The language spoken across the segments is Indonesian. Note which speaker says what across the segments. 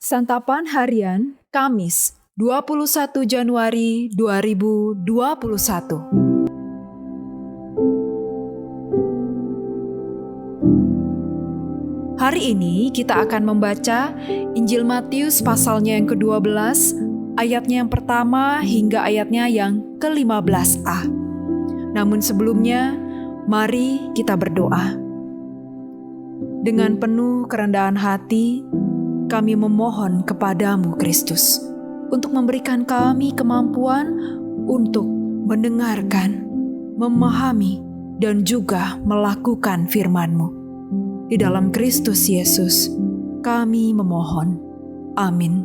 Speaker 1: Santapan Harian Kamis 21 Januari 2021. Hari ini kita akan membaca Injil Matius pasalnya yang ke-12, ayatnya yang pertama hingga ayatnya yang ke-15a. Namun sebelumnya, mari kita berdoa. Dengan penuh kerendahan hati, kami memohon kepadamu, Kristus, untuk memberikan kami kemampuan untuk mendengarkan, memahami, dan juga melakukan firman-Mu. Di dalam Kristus Yesus, kami memohon. Amin.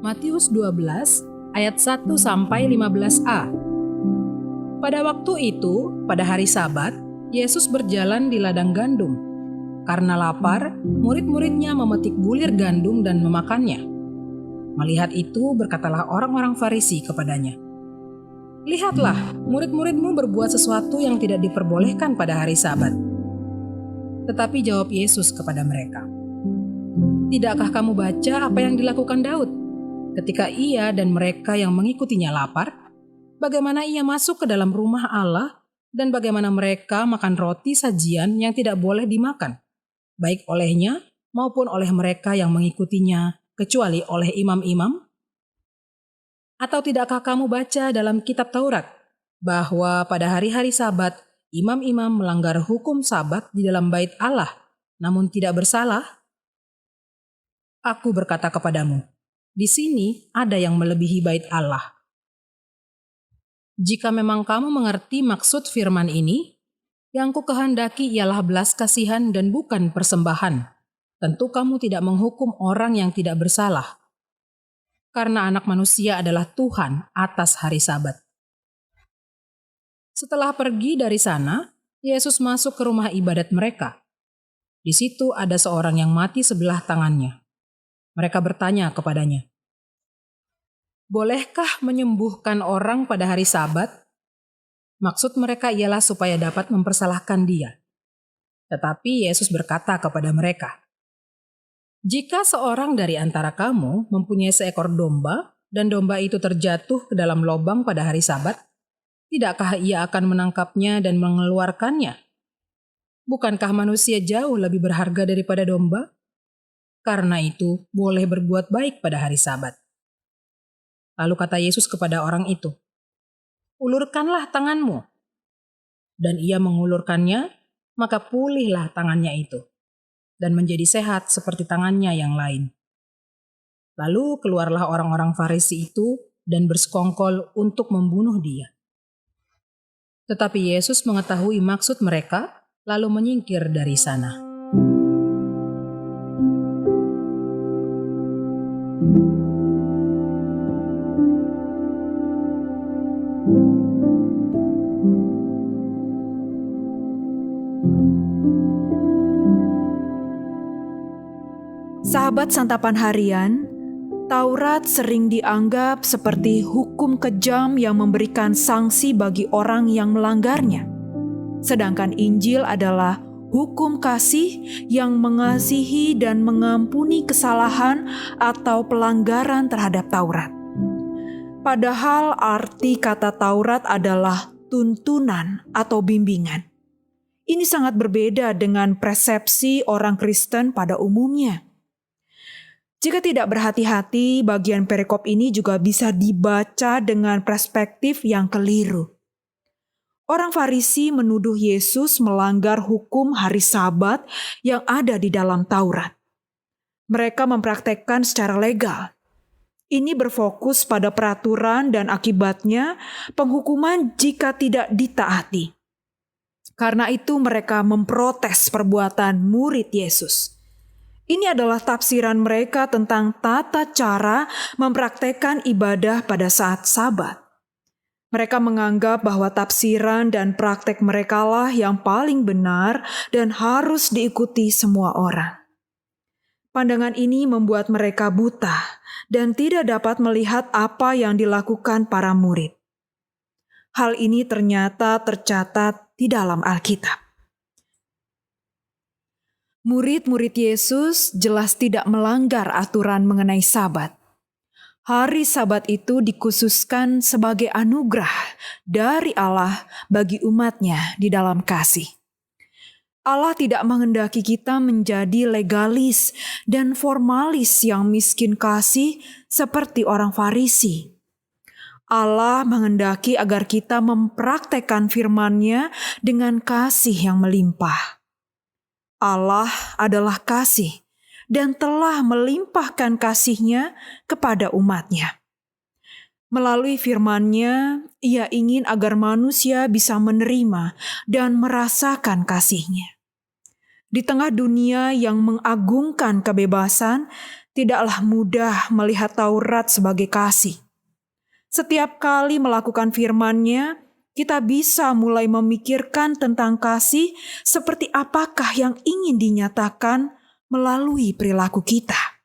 Speaker 2: Matius 12 ayat 1-15a. Pada waktu itu, pada hari Sabat, Yesus berjalan di ladang gandum. Karena lapar, murid-muridnya memetik bulir gandum dan memakannya. Melihat itu, berkatalah orang-orang Farisi kepadanya, "Lihatlah, murid-muridmu berbuat sesuatu yang tidak diperbolehkan pada hari Sabat." Tetapi jawab Yesus kepada mereka, "Tidakkah kamu baca apa yang dilakukan Daud? Ketika ia dan mereka yang mengikutinya lapar, bagaimana ia masuk ke dalam rumah Allah dan bagaimana mereka makan roti sajian yang tidak boleh dimakan, baik olehnya maupun oleh mereka yang mengikutinya, kecuali oleh imam-imam? Atau tidakkah kamu baca dalam kitab Taurat bahwa pada hari-hari Sabat imam-imam melanggar hukum Sabat di dalam bait Allah, namun tidak bersalah? Aku berkata kepadamu, di sini ada yang melebihi bait Allah. Jika memang kamu mengerti maksud firman ini, yang kukehendaki ialah belas kasihan dan bukan persembahan. Tentu kamu tidak menghukum orang yang tidak bersalah. Karena Anak Manusia adalah Tuhan atas hari Sabat." Setelah pergi dari sana, Yesus masuk ke rumah ibadat mereka. Di situ ada seorang yang mati sebelah tangannya. Mereka bertanya kepadanya, "Bolehkah menyembuhkan orang pada hari Sabat?" Maksud mereka ialah supaya dapat mempersalahkan dia. Tetapi Yesus berkata kepada mereka, "Jika seorang dari antara kamu mempunyai seekor domba, dan domba itu terjatuh ke dalam lubang pada hari Sabat, tidakkah ia akan menangkapnya dan mengeluarkannya? Bukankah manusia jauh lebih berharga daripada domba? Karena itu, boleh berbuat baik pada hari Sabat." Lalu kata Yesus kepada orang itu, "Ulurkanlah tanganmu." Dan ia mengulurkannya, maka pulihlah tangannya itu, dan menjadi sehat seperti tangannya yang lain. Lalu keluarlah orang-orang Farisi itu dan bersekongkol untuk membunuh dia. Tetapi Yesus mengetahui maksud mereka, lalu menyingkir dari sana.
Speaker 1: Sahabat Santapan Harian, Taurat sering dianggap seperti hukum kejam yang memberikan sanksi bagi orang yang melanggarnya. Sedangkan Injil adalah hukum kasih yang mengasihi dan mengampuni kesalahan atau pelanggaran terhadap Taurat. Padahal arti kata Taurat adalah tuntunan atau bimbingan. Ini sangat berbeda dengan persepsi orang Kristen pada umumnya. Jika tidak berhati-hati, bagian perikop ini juga bisa dibaca dengan perspektif yang keliru. Orang Farisi menuduh Yesus melanggar hukum hari Sabat yang ada di dalam Taurat. Mereka mempraktekkan secara legal. Ini berfokus pada peraturan dan akibatnya penghukuman jika tidak ditaati. Karena itu mereka memprotes perbuatan murid Yesus. Ini adalah tafsiran mereka tentang tata cara mempraktekkan ibadah pada saat Sabat. Mereka menganggap bahwa tafsiran dan praktek merekalah yang paling benar dan harus diikuti semua orang. Pandangan ini membuat mereka buta dan tidak dapat melihat apa yang dilakukan para murid. Hal ini ternyata tercatat di dalam Alkitab. Murid-murid Yesus jelas tidak melanggar aturan mengenai Sabat. Hari Sabat itu dikhususkan sebagai anugerah dari Allah bagi umat-Nya di dalam kasih. Allah tidak menghendaki kita menjadi legalis dan formalis yang miskin kasih seperti orang Farisi. Allah menghendaki agar kita mempraktekkan firman-Nya dengan kasih yang melimpah. Allah adalah kasih dan telah melimpahkan kasih-Nya kepada umat-Nya. Melalui firman-Nya, Ia ingin agar manusia bisa menerima dan merasakan kasih-Nya. Di tengah dunia yang mengagungkan kebebasan, tidaklah mudah melihat Taurat sebagai kasih. Setiap kali melakukan firman-Nya, kita bisa mulai memikirkan tentang kasih seperti apakah yang ingin dinyatakan melalui perilaku kita.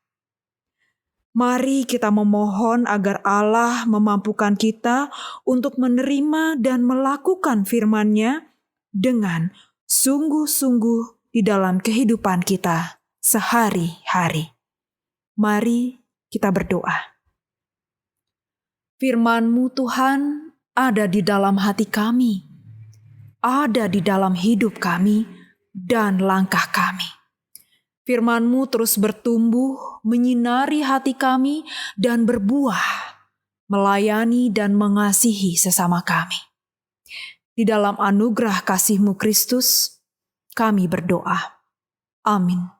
Speaker 1: Mari kita memohon agar Allah memampukan kita untuk menerima dan melakukan firman-Nya dengan sungguh-sungguh di dalam kehidupan kita sehari-hari. Mari kita berdoa. Firman-Mu Tuhan ada di dalam hati kami, ada di dalam hidup kami dan langkah kami. Firman-Mu terus bertumbuh, menyinari hati kami dan berbuah, melayani dan mengasihi sesama kami. Di dalam anugerah kasih-Mu Kristus, kami berdoa. Amin.